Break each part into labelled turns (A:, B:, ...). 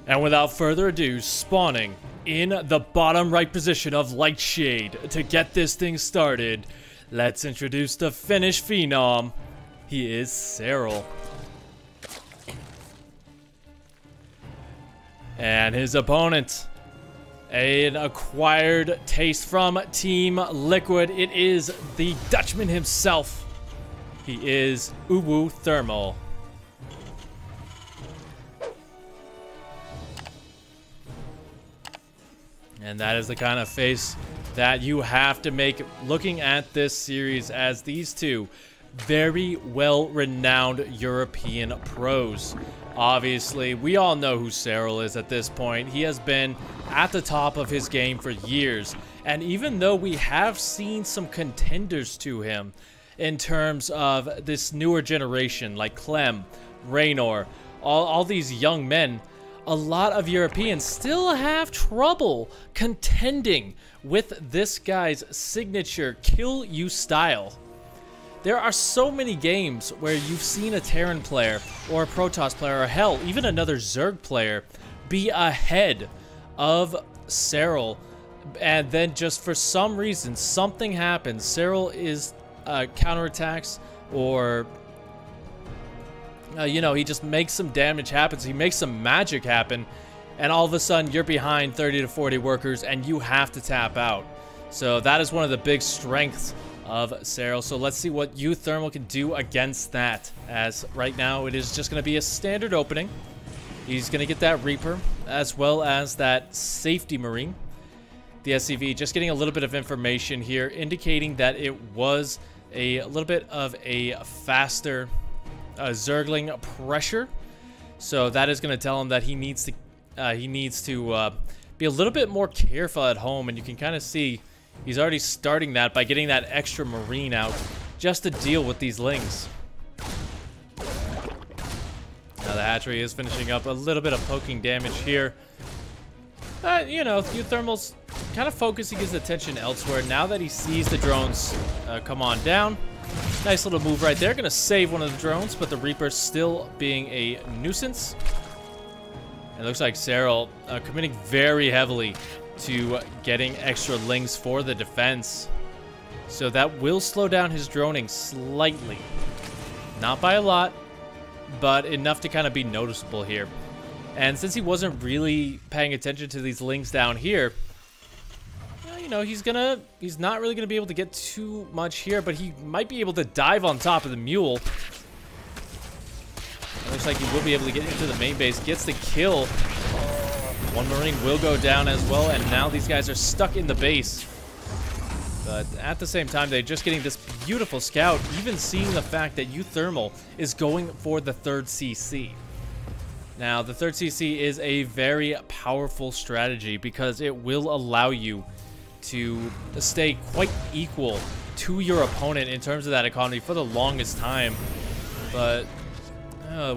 A: And without further ado, spawning in the bottom right position of Lightshade to get this thing started, let's introduce the Finnish phenom. He is SERRAL. And his opponent, an acquired taste from Team Liquid. It is the Dutchman himself. He is UTHERMAL. And that is the kind of face that you have to make looking at this series, as these two very well-renowned European pros. Obviously, we all know who SERRAL is at this point. He has been at the top of his game for years. And even though we have seen some contenders to him in terms of this newer generation, like Clem, Raynor, all these young men, a lot of Europeans still have trouble contending with this guy's signature kill you style. There are so many games where you've seen a Terran player or a Protoss player, or hell, even another Zerg player be ahead of SERRAL, and then just for some reason something happens. SERRAL is counterattacks, or you know, he just makes some damage happen. He makes some magic happen, and all of a sudden you're behind 30 to 40 workers and you have to tap out. So that is one of the big strengths of SERRAL. So let's see what UTHERMAL can do against that, as right now it is just going to be a standard opening. He's going to get that Reaper as well as that Safety Marine. The SCV just getting a little bit of information here indicating that it was a little bit of a faster Zergling pressure. So that is going to tell him that he needs to be a little bit more careful at home, and you can kind of see he's already starting that by getting that extra Marine out just to deal with these Lings. Now the hatchery is finishing up a little bit of poking damage here. You know, UTHERMAL's kind of focusing his attention elsewhere now that he sees the drones come on down. Nice little move right there. Gonna save one of the drones, but the Reaper still being a nuisance. It looks like SERRAL committing very heavily to getting extra Lings for the defense. So that will slow down his droning slightly. Not by a lot, but enough to kind of be noticeable here. And since he wasn't really paying attention to these Lings down here, you know, he's not really gonna be able to get too much here, but he might be able to dive on top of the mule. It looks like he will be able to get into the main base, gets the kill. One Marine will go down as well, and now these guys are stuck in the base. But at the same time, they're just getting this beautiful scout, even seeing the fact that UTHERMAL is going for the third CC. Now, the third CC is a very powerful strategy because it will allow you to stay quite equal to your opponent in terms of that economy for the longest time. But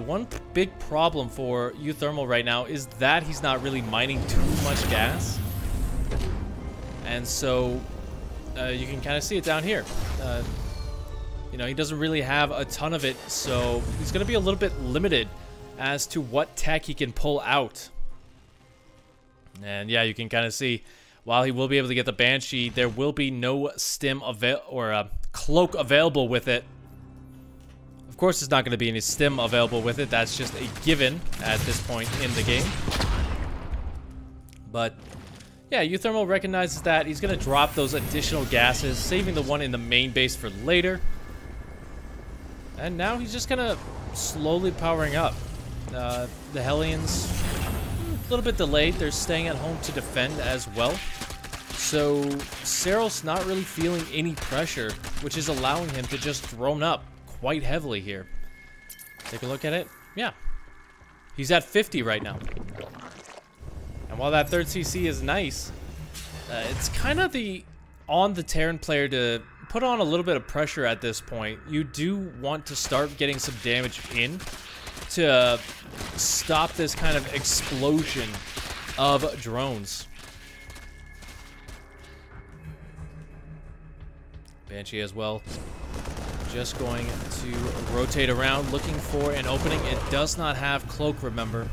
A: one big problem for UTHERMAL right now is that he's not really mining too much gas. And so you can kind of see it down here. You know, he doesn't really have a ton of it, so he's going to be a little bit limited as to what tech he can pull out. And yeah, you can kind of see, while he will be able to get the Banshee, there will be no stim or cloak available with it. Of course, there's not going to be any stim available with it. That's just a given at this point in the game. But yeah, UTHERMAL recognizes that. He's going to drop those additional gases, saving the one in the main base for later. And now he's just kind of slowly powering up. The Hellions, a little bit delayed. They're staying at home to defend as well. So SERRAL's not really feeling any pressure, which is allowing him to just drone up quite heavily here. Take a look at it. Yeah. He's at 50 right now. And while that third CC is nice, it's kind of on the Terran player to put on a little bit of pressure at this point. You do want to start getting some damage in to stop this kind of explosion of drones. Banshee as well. Just going to rotate around, looking for an opening. It does not have cloak, remember.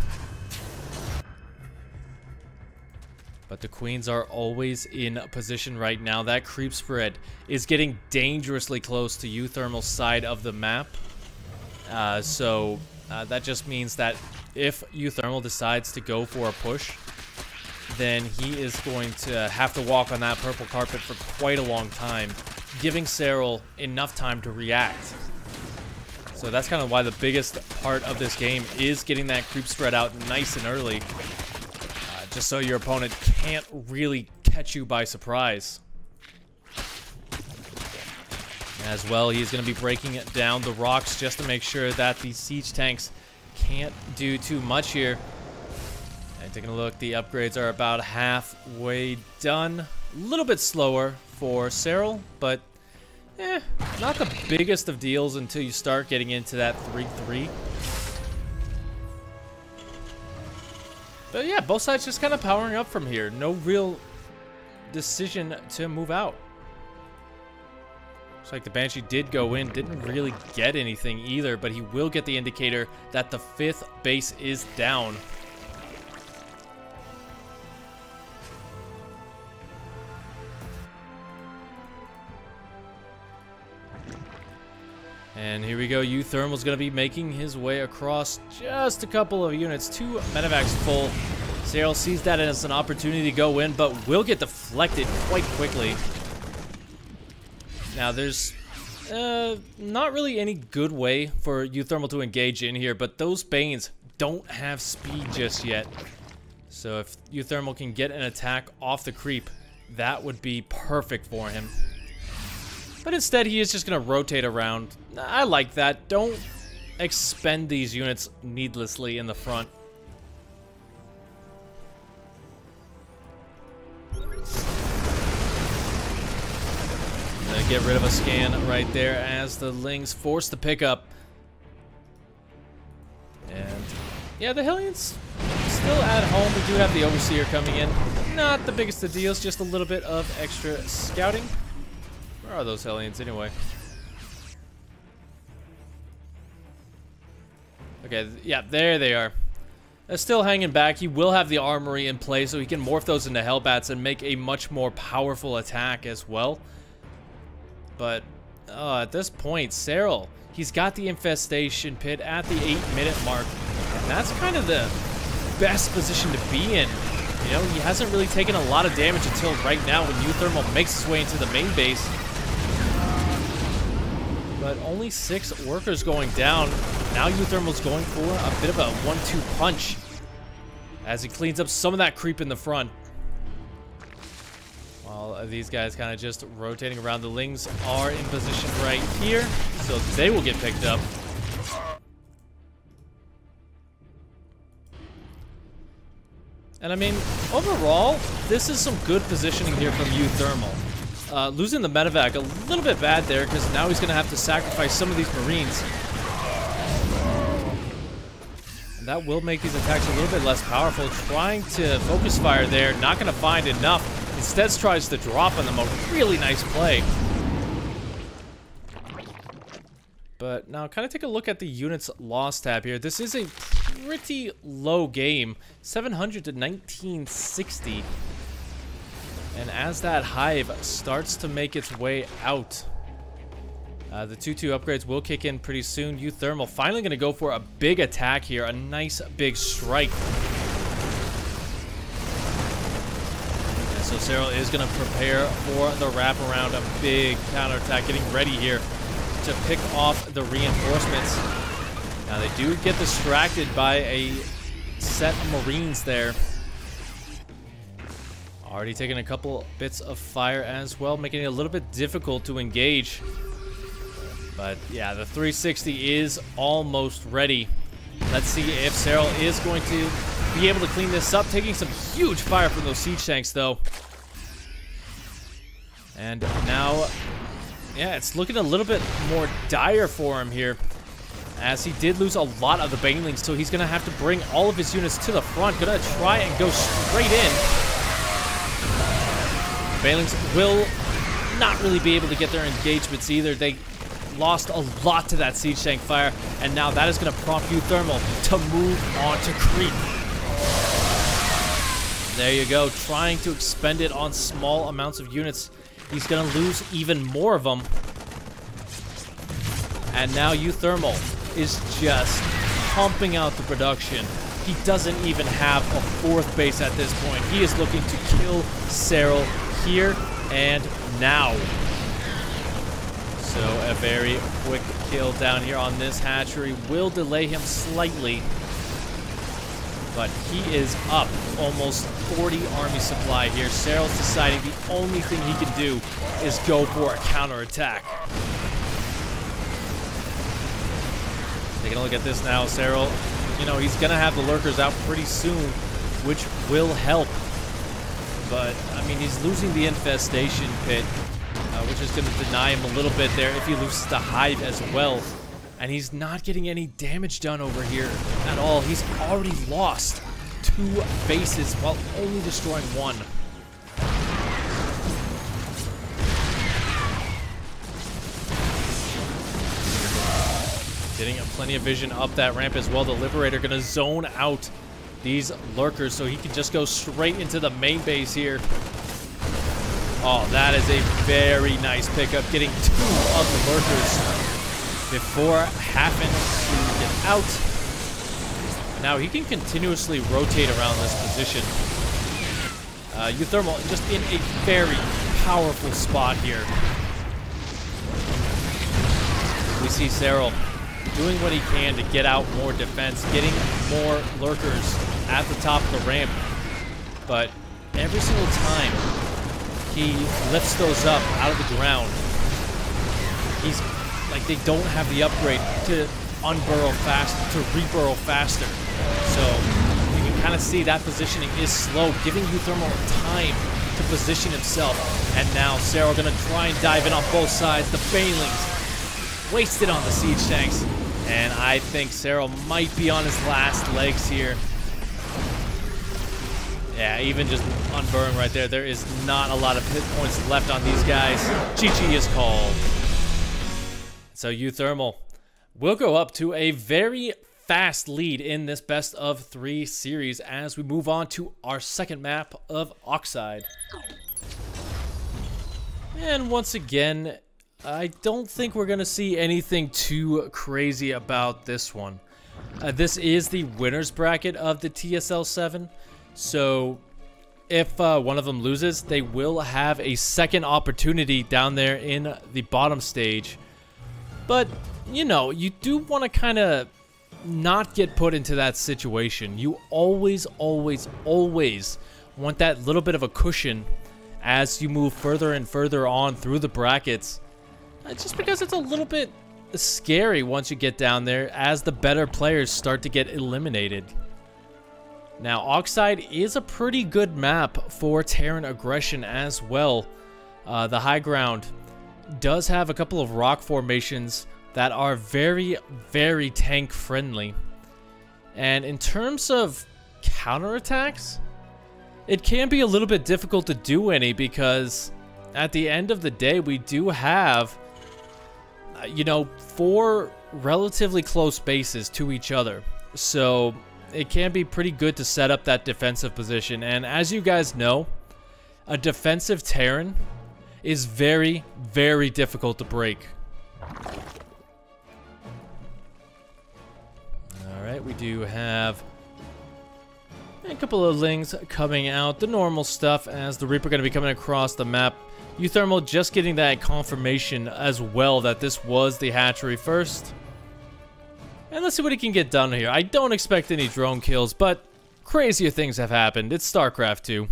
A: But the queens are always in position right now. That creep spread is getting dangerously close to UTHERMAL's side of the map. So that just means that if UTHERMAL decides to go for a push, then he is going to have to walk on that purple carpet for quite a long time, giving SERRAL enough time to react. So that's kind of why the biggest part of this game is getting that creep spread out nice and early, just so your opponent can't really catch you by surprise. As well, he's going to be breaking down the rocks just to make sure that the siege tanks can't do too much here. And taking a look, the upgrades are about halfway done. A little bit slower for SERRAL, but not the biggest of deals until you start getting into that 3-3. But yeah, both sides just kind of powering up from here. No real decision to move out. Looks like the Banshee did go in, didn't really get anything either, but he will get the indicator that the 5th base is down. And here we go, UTHERMAL's going to be making his way across just a couple of units. 2 medevacs full. SERRAL sees that as an opportunity to go in, but will get deflected quite quickly. Now, there's not really any good way for UTHERMAL to engage in here, but those Banes don't have speed just yet. So if UTHERMAL can get an attack off the creep, that would be perfect for him. But instead, he is just going to rotate around. I like that. Don't expend these units needlessly in the front. Gonna get rid of a scan right there as the Lings force the pickup. And yeah, the Hellions still at home. We do have the Overseer coming in. Not the biggest of deals, just a little bit of extra scouting. Where are those Hellions anyway? Okay, yeah, there they are. They're still hanging back. He will have the armory in play, so he can morph those into Hellbats and make a much more powerful attack as well. But at this point, SERRAL, he's got the infestation pit at the 8-minute mark, and that's kind of the best position to be in. You know, he hasn't really taken a lot of damage until right now when UTHERMAL makes his way into the main base. But only 6 workers going down. Now UTHERMAL's going for a bit of a 1-2 punch as he cleans up some of that creep in the front. While these guys kind of just rotating around. The Lings are in position right here, so they will get picked up. And I mean, overall, this is some good positioning here from UTHERMAL. Losing the medevac a little bit bad there, because now he's going to have to sacrifice some of these Marines. And that will make these attacks a little bit less powerful. Trying to focus fire there, not going to find enough. Instead tries to drop on them, a really nice play. But now kind of take a look at the units lost tab here. This is a pretty low game, 700 to 1960. And as that hive starts to make its way out, the 2-2 upgrades will kick in pretty soon. UTHERMAL finally going to go for a big attack here, a nice big strike. And so SERRAL is going to prepare for the wraparound, a big counterattack, getting ready here to pick off the reinforcements. Now they do get distracted by a set of Marines there. Already taking a couple bits of fire as well, making it a little bit difficult to engage. But yeah, the 360 is almost ready. Let's see if SERRAL is going to be able to clean this up. Taking some huge fire from those siege tanks though. And now, yeah, it's looking a little bit more dire for him here, as he did lose a lot of the Banelings, so he's going to have to bring all of his units to the front. Going to try and go straight in. Banelings will not really be able to get their engagements either. They lost a lot to that siege tank fire, and now that is going to prompt UTHERMAL to move on to creep. There you go, trying to expend it on small amounts of units. He's gonna lose even more of them. And now UTHERMAL is just pumping out the production. He doesn't even have a fourth base at this point. He is looking to kill SERRAL here and now. So a very quick kill down here on this hatchery will delay him slightly. But he is up almost 40 army supply here. SERRAL's deciding the only thing he can do is go for a counterattack. Taking a look at this now, SERRAL, you know, he's going to have the lurkers out pretty soon, which will help. But, I mean, he's losing the infestation pit, which is going to deny him a little bit there if he loses the hive as well. And he's not getting any damage done over here at all. He's already lost 2 bases while only destroying 1. Getting plenty of vision up that ramp as well. The Liberator going to zone out these lurkers so he can just go straight into the main base here. Oh, that is a very nice pickup. Getting 2 of the lurkers before having to get out. Now he can continuously rotate around this position. UTHERMAL just in a very powerful spot here. We see SERRAL doing what he can to get out more defense, getting more lurkers at the top of the ramp. But every single time he lifts those up out of the ground, he's like, they don't have the upgrade to unburrow fast, to reburrow faster. So you can kind of see that positioning is slow, giving UTHERMAL time to position himself. And now SERRAL gonna try and dive in on both sides. The Banelings wasted on the siege tanks. And I think SERRAL might be on his last legs here. Yeah, even just unburrowing right there, there is not a lot of hit points left on these guys. GG is called. So UTHERMAL will go up to a very fast lead in this best of 3 series as we move on to our second map of Oxide. And once again, I don't think we're going to see anything too crazy about this one. This is the winner's bracket of the TSL7, so if one of them loses, they will have a second opportunity down there in the bottom stage. But, you know, you do want to kind of not get put into that situation. You always, always, always want that little bit of a cushion as you move further and further on through the brackets. Just because it's a little bit scary once you get down there as the better players start to get eliminated. Now, Oxide is a pretty good map for Terran aggression as well. The high ground does have a couple of rock formations that are very, very tank friendly. And in terms of counterattacks, it can be a little bit difficult to do any because at the end of the day, we do have, you know, 4 relatively close bases to each other. So it can be pretty good to set up that defensive position. And as you guys know, a defensive Terran is very, very difficult to break. Alright, we do have a couple of Lings coming out. The normal stuff as the Reaper going to be coming across the map. UTHERMAL just getting that confirmation as well that this was the hatchery first. And let's see what he can get done here. I don't expect any drone kills, but crazier things have happened. It's StarCraft 2.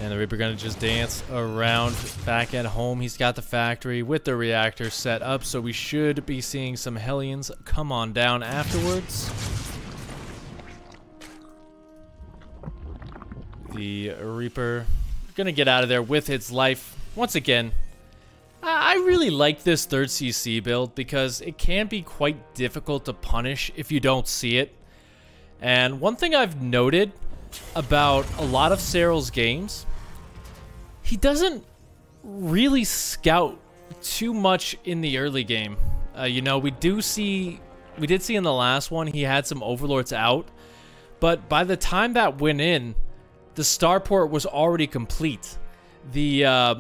A: And the Reaper gonna just dance around back at home. He's got the factory with the reactor set up, so we should be seeing some Hellions come on down afterwards. The Reaper gonna get out of there with its life. Once again, I really like this 3rd CC build because it can be quite difficult to punish if you don't see it. And one thing I've noted about a lot of SERRAL's games he doesn't really scout too much in the early game. You know, we did see in the last one he had some overlords out, but by the time that went in, the starport was already complete. The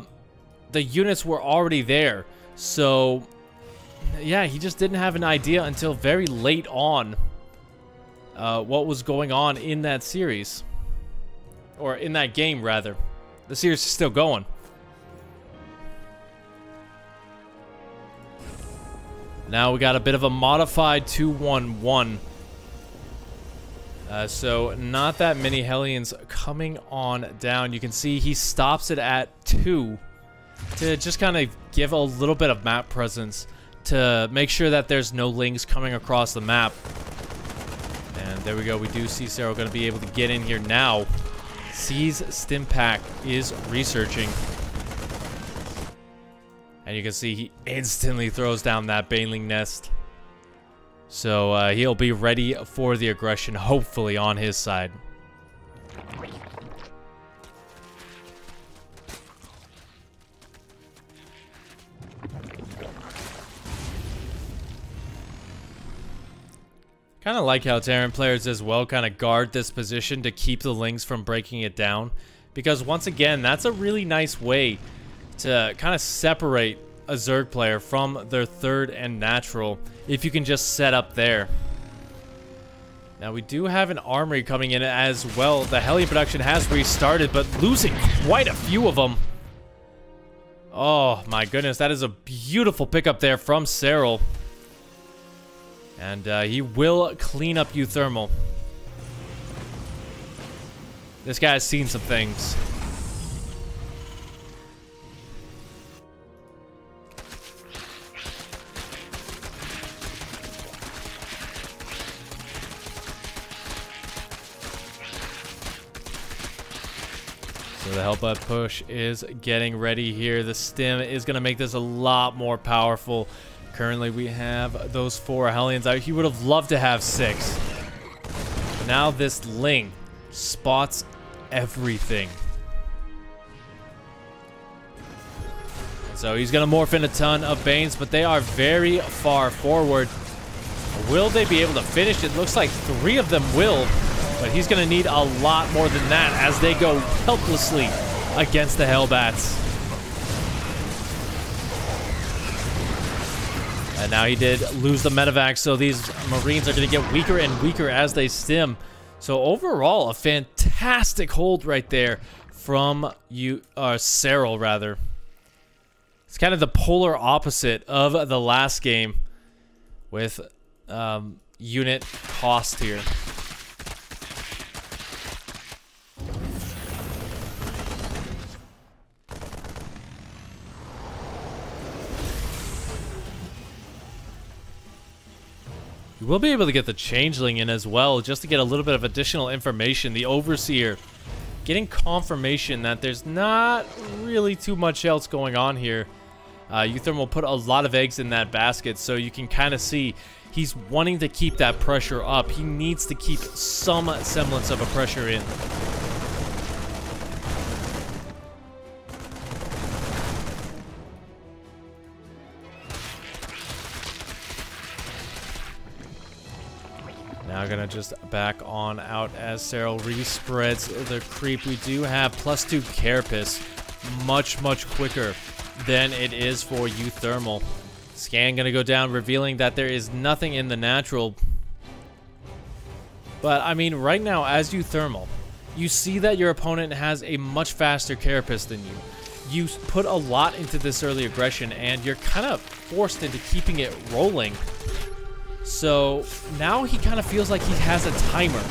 A: units were already there. So yeah, he just didn't have an idea until very late on what was going on in that series, or in that game rather. The series is still going. Now we got a bit of a modified 2-1-1. So not that many Hellions coming on down. You can see he stops it at 2 to just kind of give a little bit of map presence to make sure that there's no links coming across the map. And there we go. We do see SERRAL going to be able to get in here now. Sees Stimpak is researching. And you can see he instantly throws down that Baneling nest. So he'll be ready for the aggression, hopefully on his side. Kind of like how Terran players as well kind of guard this position to keep the Lings from breaking it down. Because once again, that's a really nice way to kind of separate a Zerg player from their third and natural if you can just set up there. Now we do have an armory coming in as well. The Hellion production has restarted, but losing quite a few of them. Oh my goodness, that is a beautiful pickup there from SERRAL. And he will clean up UTHERMAL. This guy has seen some things. So the Hellblood push is getting ready here. The stim is going to make this a lot more powerful. Currently, we have those 4 Hellions out. He would have loved to have 6. But now this Ling spots everything. So he's going to morph in a ton of Banes, but they are very far forward. Will they be able to finish? It looks like 3 of them will. But he's going to need a lot more than that as they go helplessly against the Hellbats. And now he did lose the medevac, so these Marines are going to get weaker and weaker as they stim. So overall, a fantastic hold right there from SERRAL, rather. It's kind of the polar opposite of the last game with unit cost here. You will be able to get the Changeling in as well, just to get a little bit of additional information. The Overseer getting confirmation that there's not really too much else going on here. UTHERMAL put a lot of eggs in that basket, so you can kind of see he's wanting to keep that pressure up. He needs to keep some semblance of a pressure in. Now gonna just back on out as SERRAL respreads the creep. We do have +2 Carapace, much quicker than it is for UTHERMAL. Scan gonna go down, revealing that there is nothing in the natural. But I mean, right now as UTHERMAL, you see that your opponent has a much faster Carapace than you. You put a lot into this early aggression, and you're kind of forced into keeping it rolling. So now he kind of feels like he has a timer.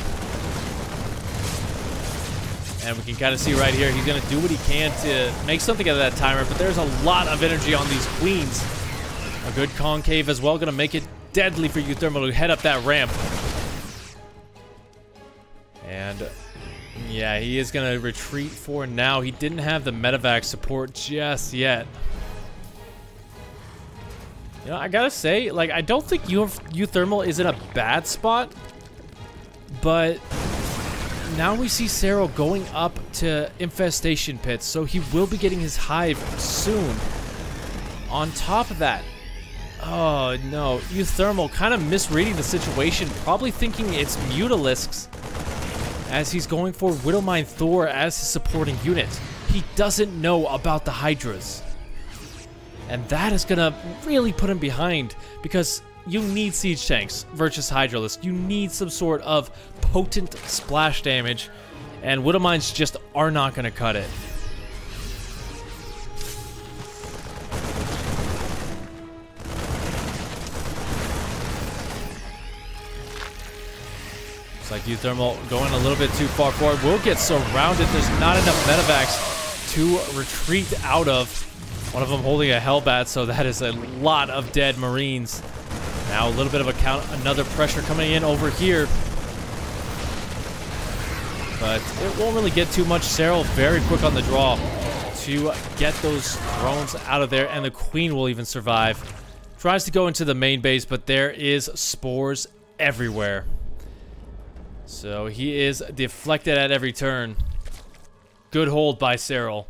A: And we can kind of see right here, he's going to do what he can to make something out of that timer, but there's a lot of energy on these queens. A good concave as well, going to make it deadly for UTHERMAL to head up that ramp. And yeah, he is going to retreat for now. He didn't have the medevac support just yet. You know, I gotta say, like, I don't think UTHERMAL is in a bad spot, but now we see SERRAL going up to Infestation Pits, so he will be getting his hive soon. On top of that, oh no, UTHERMAL kind of misreading the situation, probably thinking it's Mutalisks, as he's going for Widowmine Thor as his supporting unit. He doesn't know about the Hydras. And that is gonna really put him behind, because you need siege tanks versus Hydralisk. You need some sort of potent splash damage, and Widowmines just are not gonna cut it. Looks like UTHERMAL going a little bit too far forward. Will get surrounded. There's not enough medevacs to retreat out of. One of them holding a Hellbat, so that is a lot of dead Marines. Now a little bit of another pressure coming in over here. But it won't really get too much. SERRAL very quick on the draw to get those drones out of there, and the Queen will even survive. Tries to go into the main base, but there is spores everywhere. So he is deflected at every turn. Good hold by SERRAL.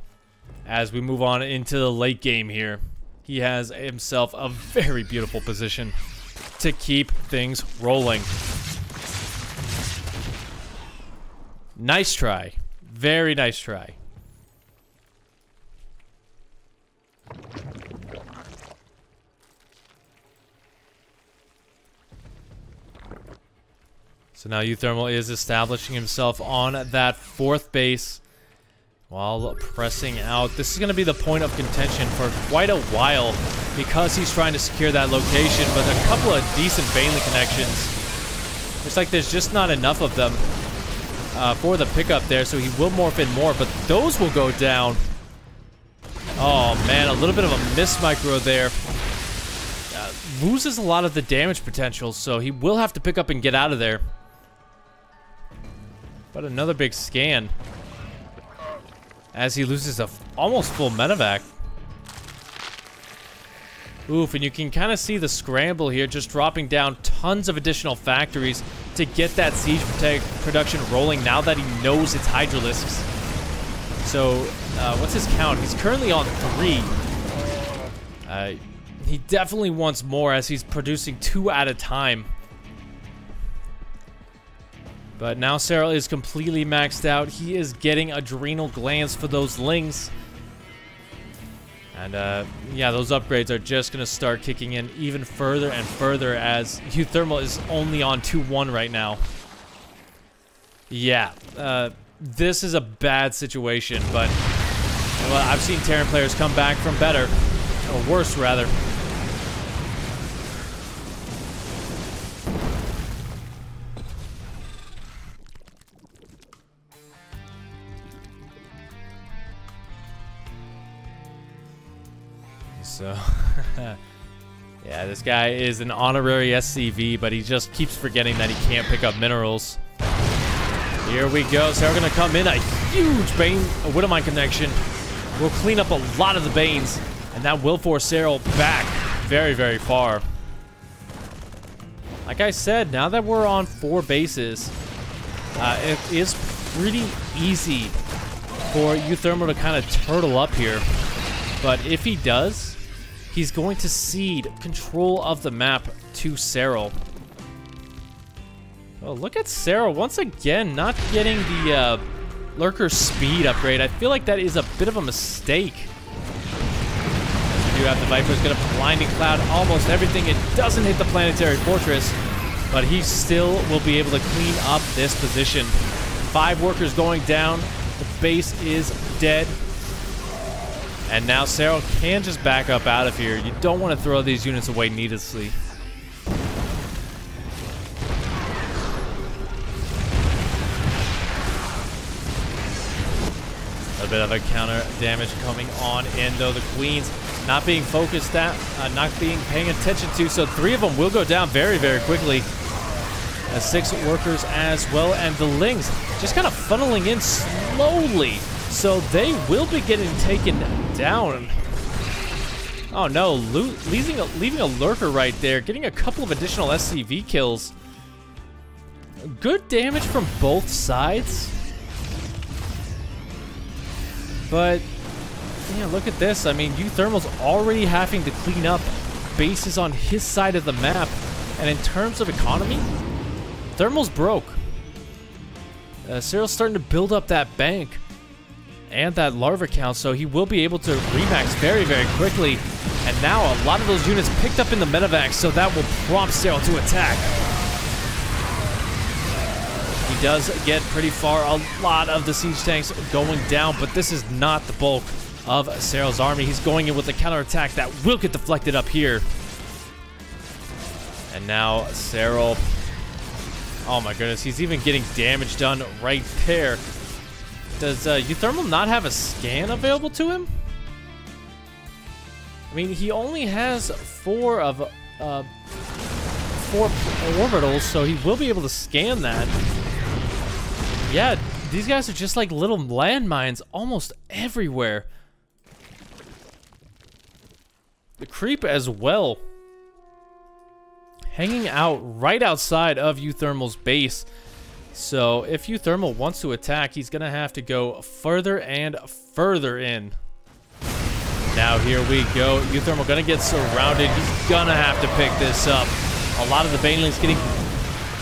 A: As we move on into the late game here, he has himself a very beautiful position to keep things rolling. Nice try. Very nice try. So now UTHERMAL is establishing himself on that 4th base while pressing out. This is going to be the point of contention for quite a while because he's trying to secure that location, but a couple of decent Bailey connections. Looks like there's just not enough of them for the pickup there, so he will morph in more, but those will go down. Oh man, a little bit of a miss micro there. Loses a lot of the damage potential, so he will have to pick up and get out of there. But another big scan as he loses a almost full medevac. Oof, and you can kind of see the scramble here, just dropping down tons of additional factories to get that siege production rolling now that he knows it's Hydralisks. So, what's his count? He's currently on 3. He definitely wants more as he's producing 2 at a time. But now SERRAL is completely maxed out. He is getting adrenal glands for those lings. And yeah, those upgrades are just going to start kicking in even further and further as UTHERMAL is only on 2-1 right now. Yeah, this is a bad situation, but well, I've seen Terran players come back from better, or worse rather. So, yeah, this guy is an honorary SCV, but he just keeps forgetting that he can't pick up minerals. Here we go. SERRAL going to come in. A huge Bane, a Widowmine connection. Will clean up a lot of the Banes, and that will force SERRAL back very, very far. Like I said, now that we're on 4 bases, it is pretty easy for UTHERMAL to kind of turtle up here. But if he does, he's going to cede control of the map to SERRAL. Oh, look at SERRAL once again not getting the Lurker speed upgrade. I feel like that is a bit of a mistake. As we do have the Viper's gonna blinding cloud almost everything. It doesn't hit the planetary fortress, but he still will be able to clean up this position. 5 workers going down. The base is dead. And now SERRAL can just back up out of here. You don't want to throw these units away needlessly. A bit of a counter damage coming on in, though. The Queens not being focused at, not being paying attention to. So 3 of them will go down very, very quickly. 6 workers as well, and the Lings just kind of funneling in slowly. So they will be getting taken down. Oh no, leaving a Lurker right there, getting a couple of additional SCV kills. Good damage from both sides. But, yeah, look at this. I mean, UTHERMAL's already having to clean up bases on his side of the map. And in terms of economy, Thermal's broke. SERRAL's starting to build up that bank and that larva count, so he will be able to remax very, very quickly. And now a lot of those units picked up in the medevac, so that will prompt SERRAL to attack. He does get pretty far. A lot of the siege tanks going down, but this is not the bulk of SERRAL's army. He's going in with a counterattack that will get deflected up here. And now SERRAL, oh my goodness, he's even getting damage done right there. Does UTHERMAL not have a scan available to him? I mean, he only has four orbitals, so he will be able to scan that. Yeah, these guys are just like little landmines almost everywhere. The creep as well, hanging out right outside of UTHERMAL's base. So if UTHERMAL wants to attack, he's gonna have to go further and further in. Now here we go. UTHERMAL gonna get surrounded. He's gonna have to pick this up. A lot of the banelings getting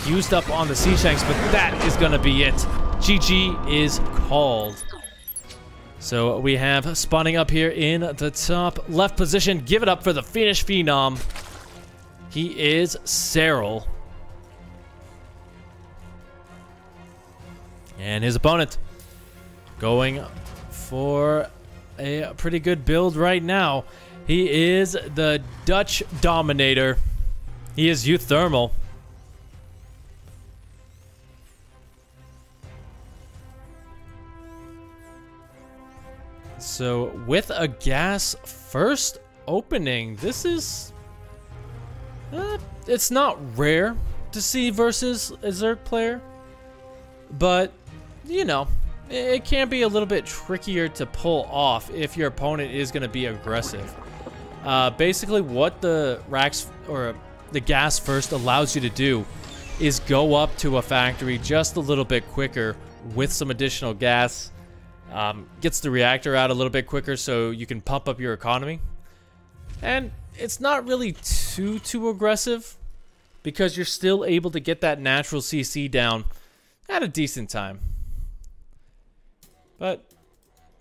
A: used up on the siege tanks, but that is gonna be it. GG is called. So we have spawning up here in the top left position. Give it up for the Finnish Phenom. He is SERRAL. And his opponent going for a pretty good build right now. He is the Dutch Dominator. He is UTHERMAL. So with a gas first opening, this is it's not rare to see versus a Zerg player, but you know, it can be a little bit trickier to pull off if your opponent is going to be aggressive. Basically what the racks or the gas first allows you to do is go up to a factory just a little bit quicker with some additional gas. Gets the reactor out a little bit quicker so you can pump up your economy. And it's not really too aggressive because you're still able to get that natural CC down at a decent time. But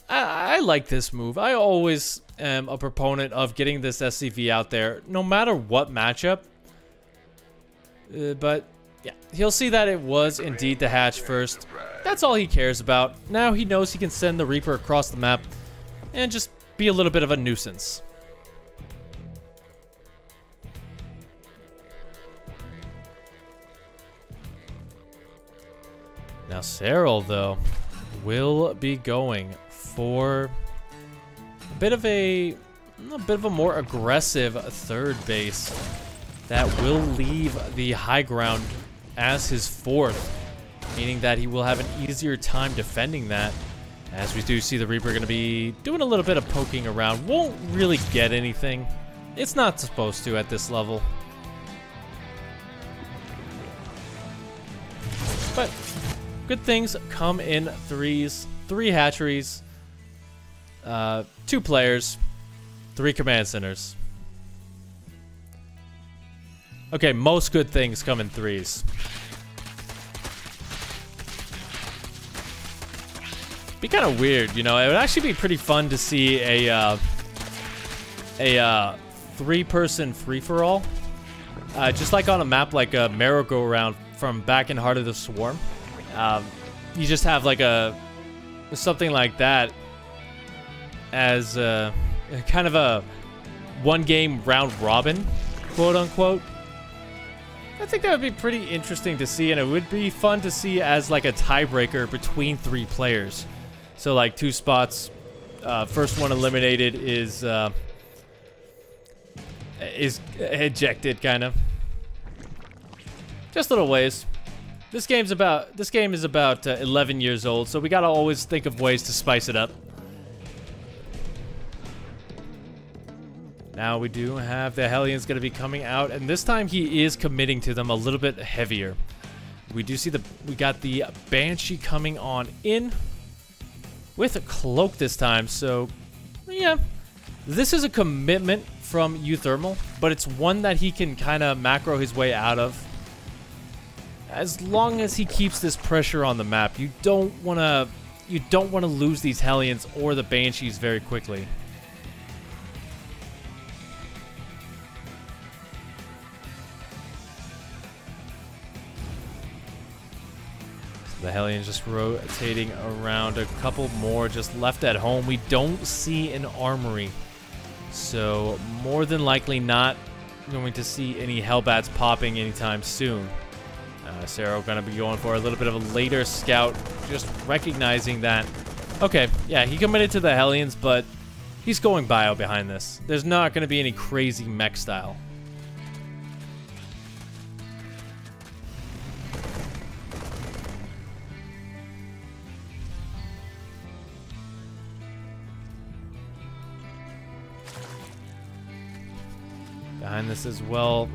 A: I like this move. I always am a proponent of getting this SCV out there no matter what matchup. But yeah, he'll see that it was indeed the hatch first. That's all he cares about. Now he knows he can send the Reaper across the map and just be a little bit of a nuisance. Now SERRAL, though, will be going for a bit of a more aggressive third base that will leave the high ground as his fourth, meaning that he will have an easier time defending that. As we do see the Reaper going to be doing a little bit of poking around. Won't really get anything. It's not supposed to at this level. But good things come in threes. 3 hatcheries, 2 players, 3 command centers. Okay, most good things come in threes. Be kind of weird, you know. It would actually be pretty fun to see a 3-person free-for-all, just like on a map like a merry-go-round from back in Heart of the Swarm. You just have like something like that as kind of a one-game round robin, quote unquote. I think that would be pretty interesting to see, and it would be fun to see as like a tiebreaker between 3 players. So like 2 spots, first one eliminated is ejected, kind of. Just little ways. This game is about 11 years old, so we gotta always think of ways to spice it up. Now we do have the Hellions gonna be coming out, and this time he is committing to them a little bit heavier. We do see we got the Banshee coming on in with a cloak this time. So, yeah, this is a commitment from UTHERMAL, but it's one that he can kind of macro his way out of. As long as he keeps this pressure on the map, you don't want to lose these Hellions or the Banshees very quickly. The Hellions just rotating around. A couple more just left at home. We don't see an armory, so more than likely not going to see any Hellbats popping anytime soon. SERRAL going to be going for a little bit of a later scout, just recognizing that, okay, yeah, he committed to the Hellions, but he's going bio behind this. There's not going to be any crazy mech style. Behind this as well,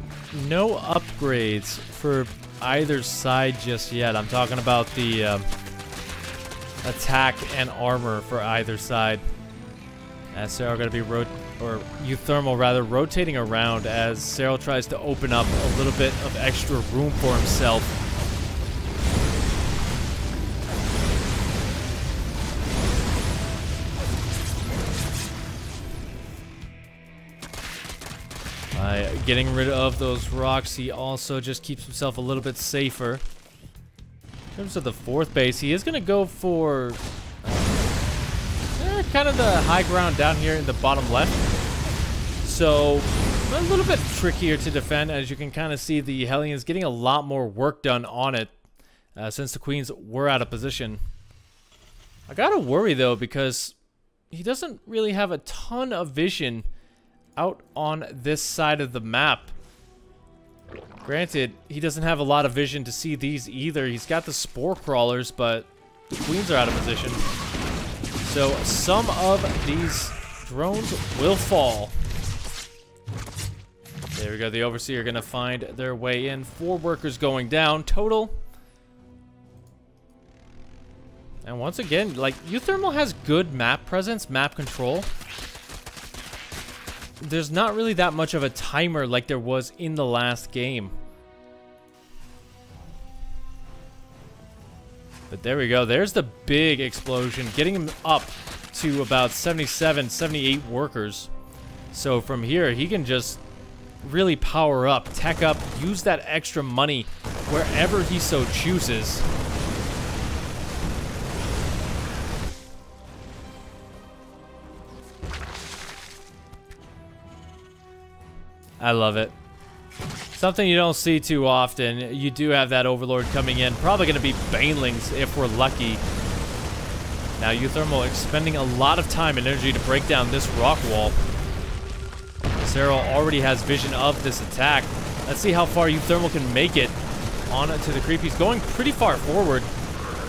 A: no upgrades for either side just yet. I'm talking about the attack and armor for either side. As SERRAL going to be UTHERMAL rather rotating around as SERRAL tries to open up a little bit of extra room for himself. By getting rid of those rocks, he also just keeps himself a little bit safer. In terms of the fourth base, he is going to go for kind of the high ground down here in the bottom left. So a little bit trickier to defend, as you can kind of see the Hellions getting a lot more work done on it since the Queens were out of position. I gotta worry though, because he doesn't really have a ton of vision out on this side of the map. Granted, he doesn't have a lot of vision to see these either. He's got the Spore Crawlers, but the Queens are out of position. So some of these drones will fall. There we go. The Overseer going to find their way in. 4 workers going down total. And once again, like, UTHERMAL has good map presence, map control. There's not really that much of a timer like there was in the last game. But there we go. There's the big explosion, getting him up to about 77, 78 workers. So from here, he can just really power up, tech up, use that extra money wherever he so chooses. I love it. Something you don't see too often. You do have that Overlord coming in. Probably going to be Banelings if we're lucky. Now UTHERMAL expending a lot of time and energy to break down this rock wall. SERRAL already has vision of this attack. Let's see how far UTHERMAL can make it on to the creep. He's going pretty far forward.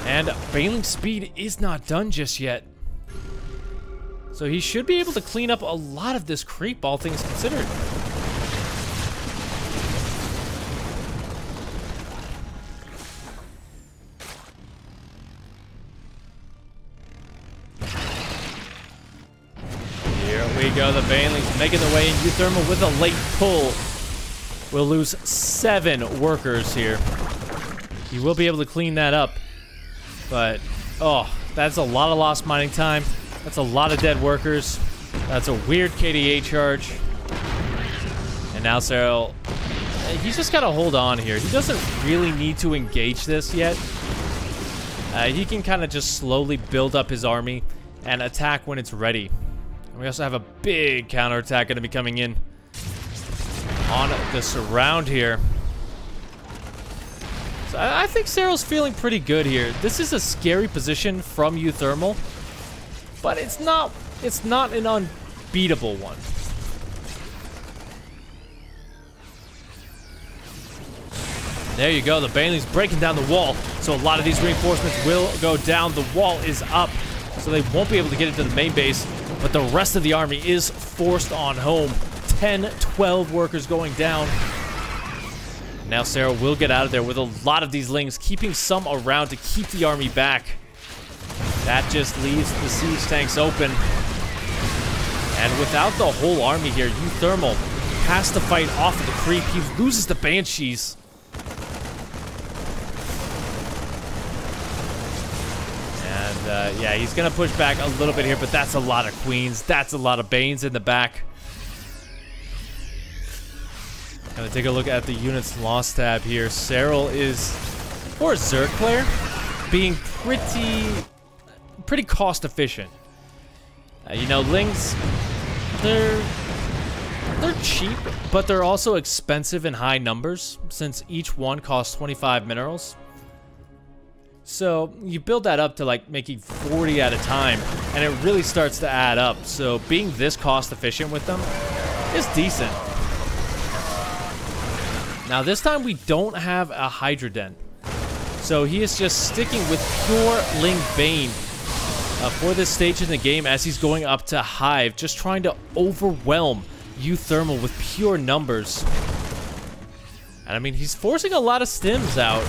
A: And Baneling's speed is not done just yet. So he should be able to clean up a lot of this creep, all things considered. Here we go, the Banelings making their way in. UTHERMAL with a late pull. We'll lose 7 workers here. He will be able to clean that up. But, oh, that's a lot of lost mining time. That's a lot of dead workers. That's a weird KDA charge. And now SERRAL, he's just got to hold on here. He doesn't really need to engage this yet. He can kind of just slowly build up his army and attack when it's ready. And we also have a big counterattack going to be coming in on the surround here. So I think SERRAL's feeling pretty good here. This is a scary position from UTHERMAL, but it's not an unbeatable one. There you go, the Banelings breaking down the wall. So a lot of these reinforcements will go down. The wall is up, so they won't be able to get into the main base, but the rest of the army is forced on home. 10, 12 workers going down. Now SERRAL will get out of there with a lot of these Lings, keeping some around to keep the army back. That just leaves the siege tanks open. And without the whole army here, UTHERMAL has to fight off of the creep. He loses the Banshees. And yeah, he's going to push back a little bit here, but that's a lot of Queens. That's a lot of Banes in the back. Gonna take a look at the units lost tab here. SERRAL is, for a Zerg player, being pretty cost efficient. You know, Lings, they're cheap, but they're also expensive in high numbers, since each one costs 25 minerals. So you build that up to like making 40 at a time, and it really starts to add up. So being this cost efficient with them is decent. Now this time we don't have a Hydra Den, so he is just sticking with pure Ling Bane for this stage in the game as he's going up to Hive, just trying to overwhelm UTHERMAL with pure numbers. And I mean, he's forcing a lot of stims out.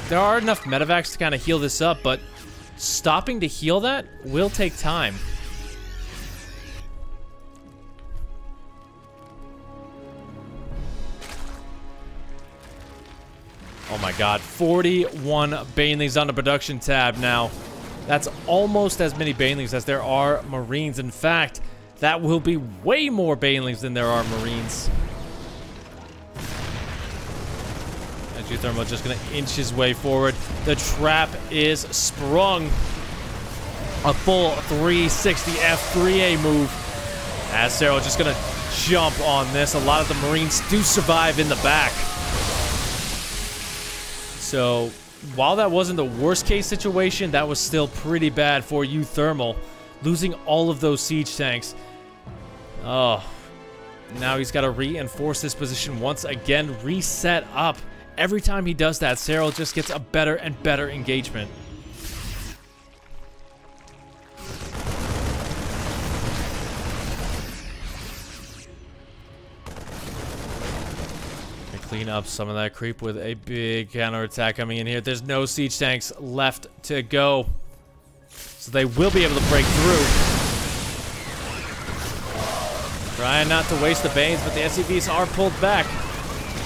A: There are enough medevacs to kind of heal this up, but stopping to heal that will take time. Oh my god, 41 Banelings on the production tab now. That's almost as many Banelings as there are Marines. In fact, that will be way more Banelings than there are Marines. And UTHERMAL just going to inch his way forward. The trap is sprung. A full 360 F3A move. As SERRAL just going to jump on this. A lot of the Marines do survive in the back. So, while that wasn't the worst case situation, that was still pretty bad for UTHERMAL. Losing all of those siege tanks. Oh, now he's got to reinforce this position once again, reset up. Every time he does that, SERRAL just gets a better and better engagement. Clean up some of that creep with a big counterattack coming in here. There's no siege tanks left to go, so they will be able to break through. Trying not to waste the Banes, but the SCVs are pulled back.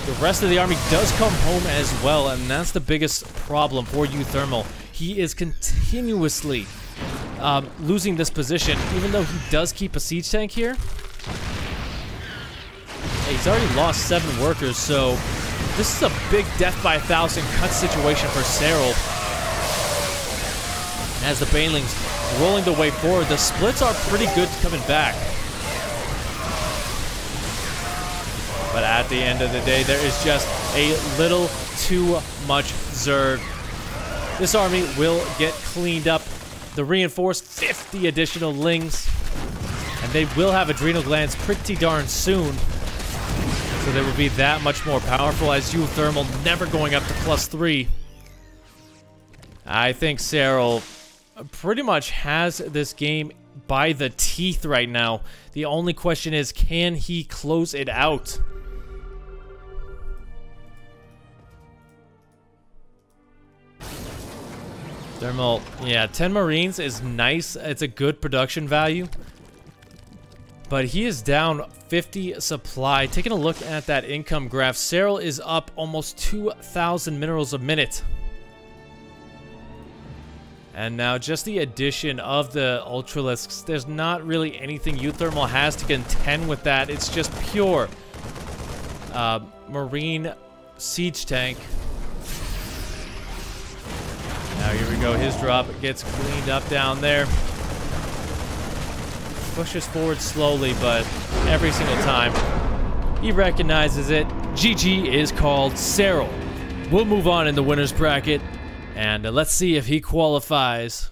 A: The rest of the army does come home as well, and that's the biggest problem for UTHERMAL. He is continuously losing this position, even though he does keep a siege tank here. He's already lost 7 workers, so this is a big death by 1,000 cut situation for SERRAL. As the Banelings rolling the way forward, the splits are pretty good coming back. But at the end of the day, there is just a little too much Zerg. This army will get cleaned up. The reinforced 50 additional Lings, and they will have adrenal glands pretty darn soon. So they will be that much more powerful, as UTHERMAL never going up to +3. I think SERRAL pretty much has this game by the teeth right now. The only question is, can he close it out? UTHERMAL, yeah, 10 Marines is nice. It's a good production value. But he is down 50 supply. Taking a look at that income graph, SERRAL is up almost 2,000 minerals a minute. And now just the addition of the Ultralisks, there's not really anything UTHERMAL has to contend with that. It's just pure Marine siege tank. Now here we go, his drop gets cleaned up down there. Pushes forward slowly, but every single time he recognizes it. GG is called. SERRAL will move on in the winner's bracket, and let's see if he qualifies.